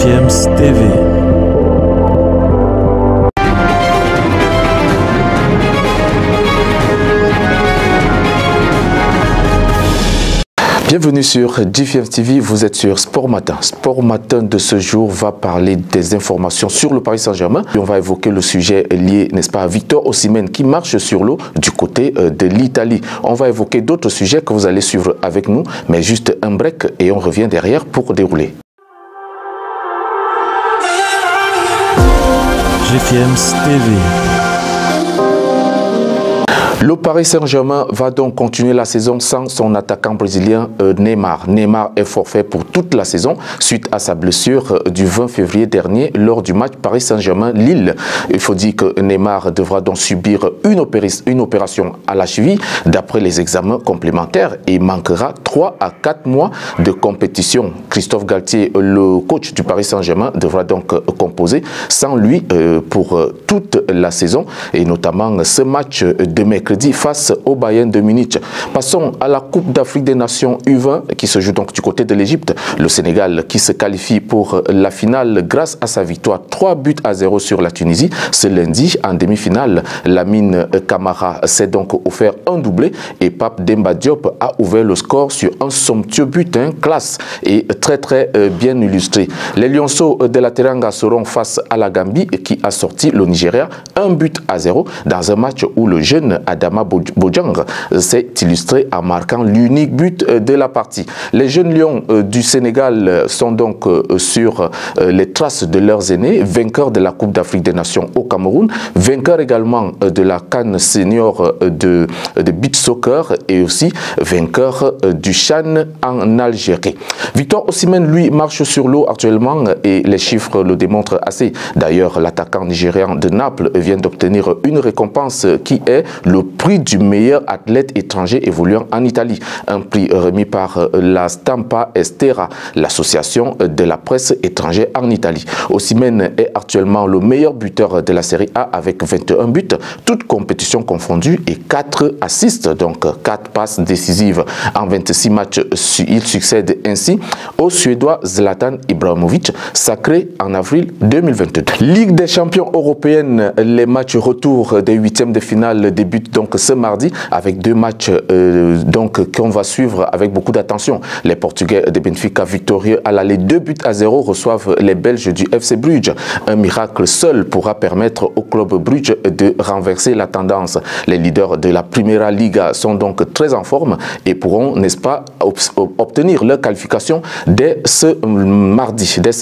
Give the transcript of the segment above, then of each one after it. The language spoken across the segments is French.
GFM's TV. Bienvenue sur GFM TV, vous êtes sur Sport Matin. Sport Matin de ce jour va parler des informations sur le Paris Saint-Germain. Et on va évoquer le sujet lié, n'est-ce pas, à Victor Osimhen qui marche sur l'eau du côté de l'Italie. On va évoquer d'autres sujets que vous allez suivre avec nous, mais juste un break et on revient derrière pour dérouler. GFM's TV. Le Paris Saint-Germain va donc continuer la saison sans son attaquant brésilien Neymar. Neymar est forfait pour toute la saison suite à sa blessure du 20 février dernier lors du match Paris Saint-Germain-Lille. Il faut dire que Neymar devra donc subir une opération à la cheville d'après les examens complémentaires et manquera 3 à 4 mois de compétition. Christophe Galtier, le coach du Paris Saint-Germain, devra donc composer sans lui pour toute la saison et notamment ce match de mercredi face au Bayern de Munich. Passons à la Coupe d'Afrique des Nations U20 qui se joue donc du côté de l'Égypte. Le Sénégal qui se qualifie pour la finale grâce à sa victoire 3-0 sur la Tunisie ce lundi en demi-finale. Lamine Camara s'est donc offert un doublé et Pape Demba Diop a ouvert le score sur un somptueux but, classe et très bien illustré. Les Lionceaux de la Teranga seront face à la Gambie qui a sorti le Nigeria 1-0 dans un match où le jeune Adama Bojang s'est illustré en marquant l'unique but de la partie. Les jeunes lions du Sénégal sont donc sur les traces de leurs aînés, vainqueurs de la Coupe d'Afrique des Nations au Cameroun, vainqueurs également de la CAN senior de beach soccer et aussi vainqueurs du CHAN en Algérie. Victor Osimhen, lui, marche sur l'eau actuellement et les chiffres le démontrent assez. D'ailleurs, l'attaquant nigérian de Naples vient d'obtenir une récompense qui est le prix du meilleur athlète étranger évoluant en Italie. Un prix remis par la Stampa Estera, l'association de la presse étrangère en Italie. Osimhen est actuellement le meilleur buteur de la Série A avec 21 buts, toutes compétitions confondues et 4 assists, donc 4 passes décisives en 26 matchs. Il succède ainsi au Suédois Zlatan Ibrahimovic, sacré en avril 2022. Ligue des champions européenne, les matchs retour des huitièmes de finale débutent donc ce mardi avec 2 matchs qu'on va suivre avec beaucoup d'attention. Les Portugais de Benfica victorieux à l'aller 2-0 reçoivent les Belges du FC Bruges. Un miracle seul pourra permettre au club Bruges de renverser la tendance. Les leaders de la Primera Liga sont donc très en forme et pourront, n'est-ce pas, obtenir leur qualification dès ce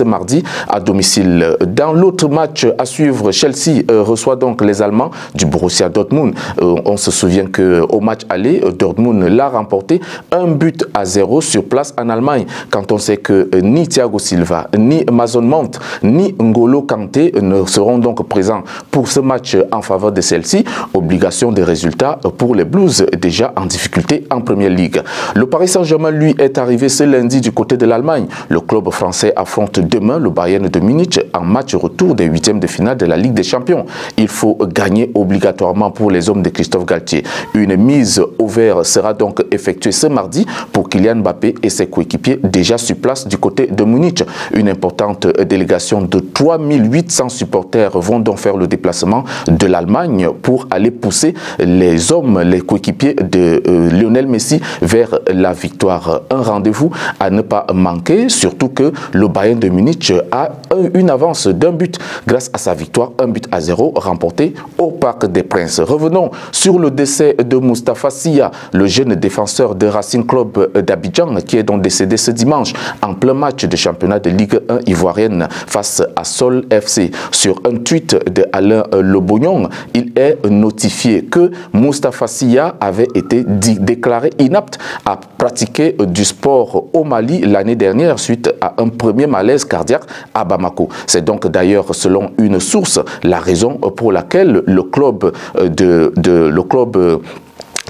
mardi à domicile. Dans l'autre match à suivre, Chelsea reçoit donc les Allemands du Borussia Dortmund. On se souvient qu'au match aller, Dortmund l'a remporté 1-0 sur place en Allemagne. Quand on sait que ni Thiago Silva, ni Mason Mount, ni N'Golo Kanté ne seront donc présents pour ce match en faveur de celle-ci, obligation de résultats pour les Blues déjà en difficulté en Première Ligue. Le Paris Saint-Germain, lui, est arrivé ce lundi du côté de l'Allemagne. Le club français affronte demain le Bayern de Munich en match retour des huitièmes de finale de la Ligue des Champions. Il faut gagner obligatoirement pour les hommes de Christophe Galtier. Une mise au vert sera donc effectuée ce mardi pour Kylian Mbappé et ses coéquipiers déjà sur place du côté de Munich. Une importante délégation de 3800 supporters vont donc faire le déplacement de l'Allemagne pour aller pousser les hommes, les coéquipiers de Lionel Messi vers la victoire. Un rendez-vous à ne pas manquer, surtout que le Bayern de Munich a une avance d'un but grâce à sa victoire 1-0 remportée au Parc des Princes. Revenons sur le décès de Moustapha Sia, le jeune défenseur de Racing Club d'Abidjan qui est donc décédé ce dimanche en plein match de championnat de Ligue 1 ivoirienne face à Sol FC. Sur un tweet de Alain Lebognon, il est notifié que Moustapha Sia avait été déclaré inapte à pratiquer du sport au Mali l'année dernière suite à un premier malaise cardiaque à Bamako. C'est donc d'ailleurs selon une source la raison pour laquelle le club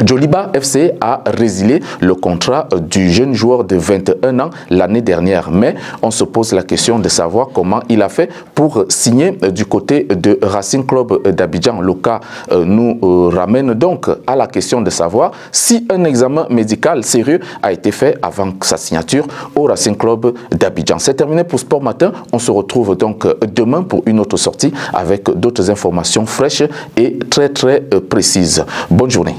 Djoliba FC a résilié le contrat du jeune joueur de 21 ans l'année dernière, mais on se pose la question de savoir comment il a fait pour signer du côté de Racing Club d'Abidjan. Le cas nous ramène donc à la question de savoir si un examen médical sérieux a été fait avant sa signature au Racing Club d'Abidjan. C'est terminé pour Sport Matin. On se retrouve donc demain pour une autre sortie avec d'autres informations fraîches et très précises. Bonne journée.